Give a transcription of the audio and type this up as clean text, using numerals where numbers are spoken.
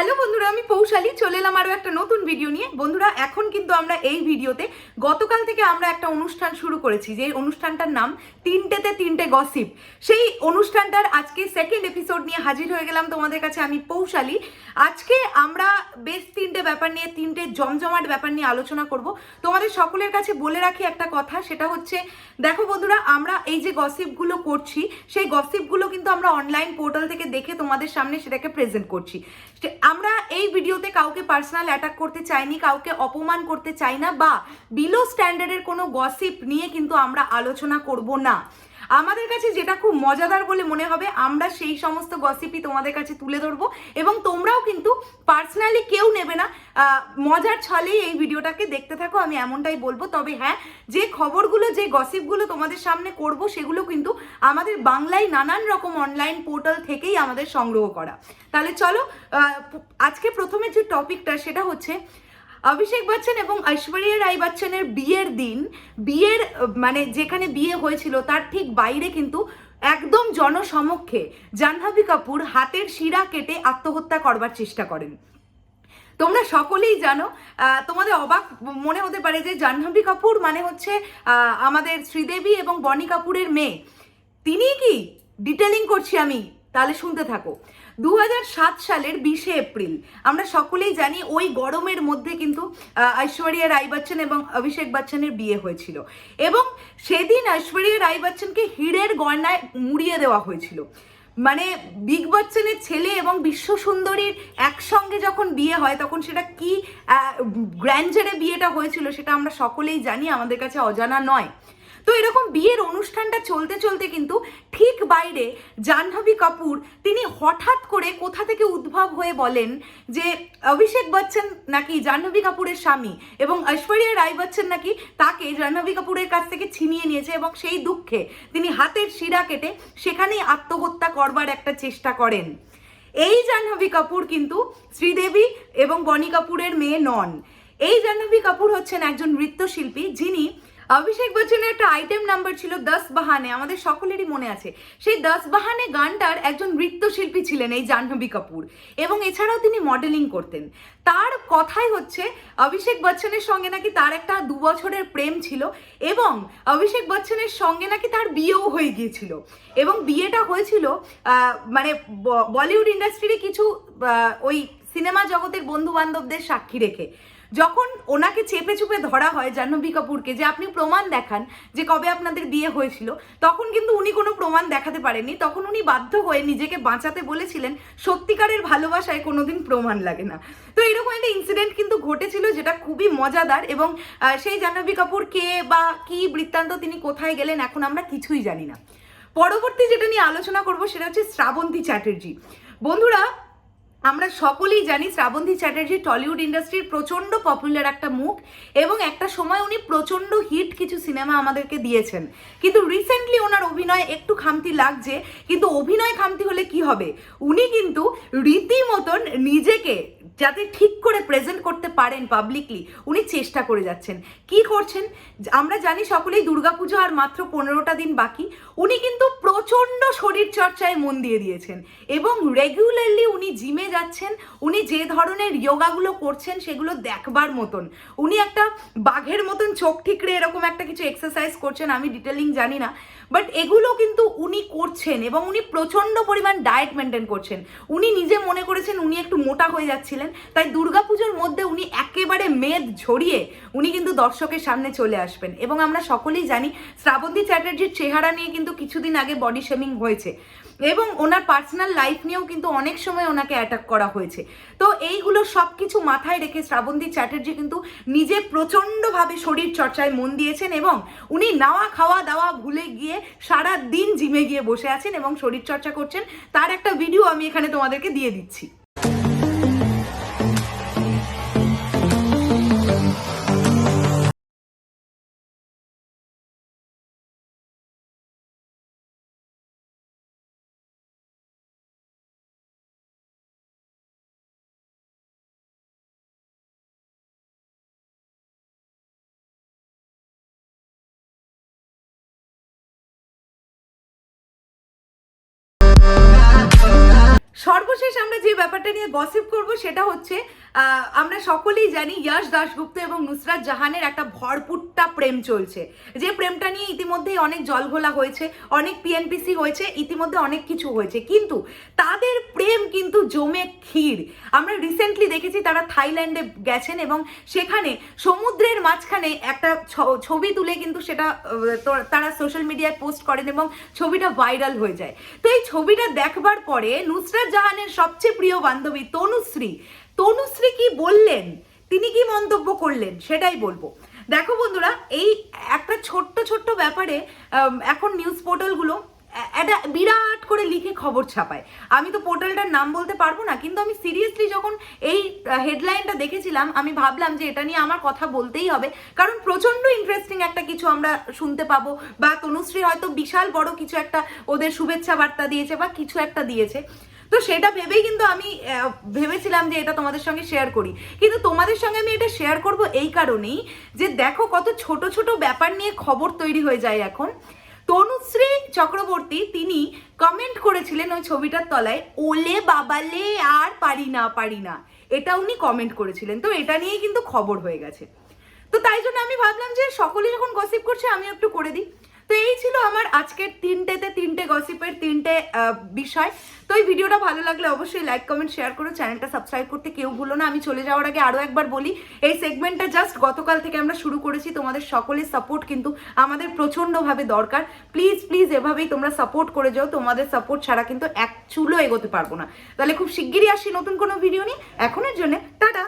Hello বন্ধুরা, আমি পৌশালী চলে এলাম আরও একটা নতুন ভিডিও নিয়ে। বন্ধুরা, এখন কিন্তু আমরা এই ভিডিওতে গতকাল থেকে আমরা একটা অনুষ্ঠান শুরু করেছি, যে অনুষ্ঠানটার নাম তিনটেতে তিনটে গসিপ। সেই অনুষ্ঠানটার আজকে সেকেন্ড এপিসোড নিয়ে হাজির হয়ে গেলাম তোমাদের কাছে, আমি পৌশালী। আজকে আমরা বেশ তিনটে ব্যাপার নিয়ে, তিনটে জমজমাট ব্যাপার নিয়ে আলোচনা করব। তোমাদের সকলের কাছে বলে রাখি একটা কথা, সেটা হচ্ছে, দেখো বন্ধুরা, আমরা এই যে গসিপগুলো করছি, সেই গসিপগুলো কিন্তু আমরা অনলাইন পোর্টাল থেকে দেখে তোমাদের সামনে সেটাকে প্রেজেন্ট করছি। আমরা এই ভিডিওতে কাউকে পার্সোনাল অ্যাটাক করতে চাইনি, কাউকে অপমান করতে চাই না, বা বিলো স্ট্যান্ডার্ডের কোনো গসিপ নিয়ে কিন্তু আমরা আলোচনা করব না। আমাদের কাছে যেটা খুব মজাদার বলে মনে হবে, আমরা সেই সমস্ত গসিপই তোমাদের কাছে তুলে ধরবো, এবং তোমরাও কিন্তু পার্সোনালি কেউ নেবে না, মজার ছলেই এই ভিডিওটাকে দেখতে থাকো, আমি এমনটাই বলবো। তবে হ্যাঁ, যে খবরগুলো, যে গসিপগুলো তোমাদের সামনে করব, সেগুলো কিন্তু আমাদের বাংলায় নানান রকম অনলাইন পোর্টাল থেকেই আমাদের সংগ্রহ করা। তাহলে চলো, আজকে প্রথমে যে টপিকটা, সেটা হচ্ছে অভিষেক বচ্চন এবং ঐশ্বরিয়া রায় বচ্চনের বিয়ের দিন, বিয়ের মানে যেখানে বিয়ে হয়েছিল তার ঠিক বাইরে কিন্তু একদম জনসমক্ষে জাহ্নবী কাপুর হাতের শিরা কেটে আত্মহত্যা করবার চেষ্টা করেন। তোমরা সকলেই জানো, তোমাদের অবাক মনে হতে পারে যে জাহ্নবী কাপুর মানে হচ্ছে আমাদের শ্রীদেবী এবং বনি কাপুরের মেয়ে। তিনি কি? ডিটেলিং করছি আমি, তাহলে শুনতে থাকো। 2007 সালের 20শে এপ্রিল, আমরা সকলেই জানি ওই গরমের মধ্যে কিন্তু ঐশ্বরিয়া রায় বচ্চন এবং অভিষেক বচ্চনের বিয়ে হয়েছিল, এবং সেদিন ঐশ্বরিয়া রায় বচ্চনকে হীরের গয়নায় মুড়িয়ে দেওয়া হয়েছিল। মানে বিগ বচ্চনের ছেলে এবং বিশ্ব সুন্দরীর একসঙ্গে যখন বিয়ে হয়, তখন সেটা কি গ্র্যান্ডারে বিয়েটা হয়েছিল সেটা আমরা সকলেই জানি, আমাদের কাছে অজানা নয়। তো এরকম বিয়ের অনুষ্ঠানটা চলতে চলতে কিন্তু ঠিক বাইরে জাহ্নবী কাপুর তিনি হঠাৎ করে কোথা থেকে উদ্ভব হয়ে বলেন যে অভিষেক বচ্চন নাকি জাহ্নবী কাপুরের স্বামী, এবং ঐশ্বরিয়া রায় বচ্চন নাকি তাকে জাহ্নবী কাপুরের কাছ থেকে ছিনিয়ে নিয়েছে, এবং সেই দুঃখে তিনি হাতের শিরা কেটে সেখানেই আত্মহত্যা করবার একটা চেষ্টা করেন। এই জাহ্নবী কাপুর কিন্তু শ্রীদেবী এবং বনি কাপুরের মেয়ে নন। এই জাহ্নবী কাপুর হচ্ছেন একজন নৃত্যশিল্পী, যিনি অভিষেক বচ্চনের একটা আইটেম নাম্বার ছিল 10 বাহানে, আমাদের সকলেরই মনে আছে। সেই 10 বাহানে গানটার একজন নৃত্যশিল্পী ছিলেন এই জাহ্নবী কাপুর, এবং এছাড়াও তিনি মডেলিং করতেন। তার কথাই হচ্ছে অভিষেক বচ্চনের সঙ্গে নাকি তার একটা 2 বছরের প্রেম ছিল, এবং অভিষেক বচ্চনের সঙ্গে নাকি তার বিয়েও হয়ে গিয়েছিল, এবং বিয়েটা হয়েছিল মানে বলিউড ইন্ডাস্ট্রির কিছু ওই সিনেমা জগতের বন্ধু বান্ধবদের সাক্ষী রেখে। যখন ওনাকে চেপে চুপে ধরা হয় জাহ্নবী কাপুরকে, যে আপনি প্রমাণ দেখান যে কবে আপনাদের বিয়ে হয়েছিল, তখন কিন্তু উনি কোনো প্রমাণ দেখাতে পারেননি। তখন উনি বাধ্য হয়ে নিজেকে বাঁচাতে বলেছিলেন, সত্যিকারের ভালোবাসায় কোনোদিন প্রমাণ লাগে না। তো এরকম একটা ইনসিডেন্ট কিন্তু ঘটেছিল, যেটা খুবই মজাদার, এবং সেই জাহ্নবী কাপুর কে বা কি বৃত্তান্ত, তিনি কোথায় গেলেন, এখন আমরা কিছুই জানি না। পরবর্তী যেটা নিয়ে আলোচনা করব, সেটা হচ্ছে শ্রাবন্তী চ্যাটার্জি। বন্ধুরা, আমরা সকলেই জানি শ্রাবন্তী চ্যাটার্জি টলিউড ইন্ডাস্ট্রির প্রচণ্ড পপুলার একটা মুখ, এবং একটা সময় উনি প্রচণ্ড হিট কিছু সিনেমা আমাদেরকে দিয়েছেন। কিন্তু রিসেন্টলি ওনার অভিনয় একটু খামতি লাগছে, কিন্তু অভিনয় খামতি হলে কি হবে, উনি কিন্তু রীতিমতন নিজেকে যাতে ঠিক করে প্রেজেন্ট করতে পারেন পাবলিকলি, উনি চেষ্টা করে যাচ্ছেন। কি করছেন আমরা জানি সকলেই, দুর্গাপুজো আর মাত্র 15টা দিন বাকি। উনি কিন্তু প্রচণ্ড শরীর চর্চায় মন দিয়ে দিয়েছেন, এবং রেগুলারলি উনি জিমে যাচ্ছেন। উনি যে ধরনের যোগাগুলো করছেন সেগুলো দেখবার মতন। উনি একটা বাঘের মতন চোখ ঠিকরে এরকম একটা কিছু এক্সারসাইজ করছেন, আমি ডিটেলিং জানি না, বাট এগুলো কিন্তু উনি করছেন, এবং উনি প্রচণ্ড পরিমাণ ডায়েট মেনটেন করছেন। উনি নিজে মনে করেছেন উনি একটু মোটা হয়ে যাচ্ছিলেন, তাই দুর্গাপুজোর মধ্যে উনি একেবারে মেদ ঝরিয়ে উনি কিন্তু দর্শকের সামনে চলে আসবেন। এবং আমরা সকলেই জানি শ্রাবন্তী চ্যাটার্জির চেহারা নিয়ে কিন্তু কিছুদিন আগে বডি শেমিং হয়েছে, এবং ওনার পার্সোনাল লাইফ নিয়েও কিন্তু অনেক সময় ওনাকে অ্যাটাক করা হয়েছে। তো এইগুলো সব কিছু মাথায় রেখে শ্রাবন্তী চ্যাটার্জি কিন্তু নিজে প্রচণ্ডভাবে শরীর চর্চায় মন দিয়েছেন, এবং উনি নাওয়া খাওয়া দাওয়া ভুলে গিয়ে সারা দিন জিমে গিয়ে বসে আছেন এবং শরীর চর্চা করছেন। তার একটা ভিডিও আমি এখানে তোমাদেরকে দিয়ে দিচ্ছি। সর্বশেষ আমরা যে ব্যাপারটা নিয়ে গসিপ করব সেটা হচ্ছে আমরা সকলেই জানি যশ দাশগুপ্ত এবং নুসরাত জাহানের একটা ভরপুরটা প্রেম চলছে, যে প্রেমটা নিয়ে ইতিমধ্যেই অনেক জলঘোলা হয়েছে, অনেক পিএনপিসি হয়েছে, ইতিমধ্যে অনেক কিছু হয়েছে, কিন্তু তাদের প্রেম কিন্তু জমে ক্ষীর। আমরা রিসেন্টলি দেখেছি তারা থাইল্যান্ডে গেছেন এবং সেখানে সমুদ্রের মাঝখানে একটা ছবি তুলে কিন্তু সেটা তারা সোশ্যাল মিডিয়ায় পোস্ট করেন এবং ছবিটা ভাইরাল হয়ে যায়। তো এই ছবিটা দেখবার পরে নুসরাত জাহানের সবচেয়ে প্রিয় বান্ধবী তনুশ্রী কি বললেন, তিনি কি মন্তব্য করলেন সেটাই বলবো। দেখো বন্ধুরা, এই একটা ছোট্ট ব্যাপারে এখন নিউজ পোর্টালগুলো একটা বিরাট করে লিখে খবর ছাপায়। আমি তো পোর্টালটার নাম বলতে পারবো না, কিন্তু আমি সিরিয়াসলি যখন এই হেডলাইনটা দেখেছিলাম আমি ভাবলাম যে এটা নিয়ে আমার কথা বলতেই হবে, কারণ প্রচন্ড ইন্টারেস্টিং একটা কিছু আমরা শুনতে পাবো, বা তনুশ্রী হয়তো বিশাল বড় কিছু একটা ওদের শুভেচ্ছা বার্তা দিয়েছে বা কিছু একটা দিয়েছে। তো সেটা ভেবেই কিন্তু আমি ভেবেছিলাম যে এটা তোমাদের সঙ্গে শেয়ার করি, কিন্তু তোমাদের সঙ্গে আমি এটা শেয়ার করব এই কারণেই যে দেখো কত ছোট ব্যাপার নিয়ে খবর তৈরি হয়ে যায় এখন। তনুশ্রী চক্রবর্তী তিনি কমেন্ট করেছিলেন ওই ছবিটার তলায়, ওলে বাবালে আর পারি না, এটা উনি কমেন্ট করেছিলেন। তো এটা নিয়েই কিন্তু খবর হয়ে গেছে। তো তাই জন্য আমি ভাবলাম যে সকলে যখন গসিপ করছে আমি একটু করে দিই। তো এই ছিল আমার আজকের তিনটে গসিপের তিনটে বিষয়। তো এই ভিডিওটা ভালো লাগলে অবশ্যই লাইক কমেন্ট শেয়ার করো, চ্যানেলটা সাবস্ক্রাইব করতে কেউ ভুলো না। আমি চলে যাওয়ার আগে আরও একবার বলি, এই সেগমেন্টটা জাস্ট গতকাল থেকে আমরা শুরু করেছি, তোমাদের সকলের সাপোর্ট কিন্তু আমাদের প্রচণ্ডভাবে দরকার। প্লিজ এভাবেই তোমরা সাপোর্ট করে যাও, তোমাদের সাপোর্ট ছাড়া কিন্তু এক চুলো এগোতে পারবো না। তাহলে খুব শিগগিরই আসি নতুন কোনো ভিডিও নিয়ে। এখনের জন্য টাটা।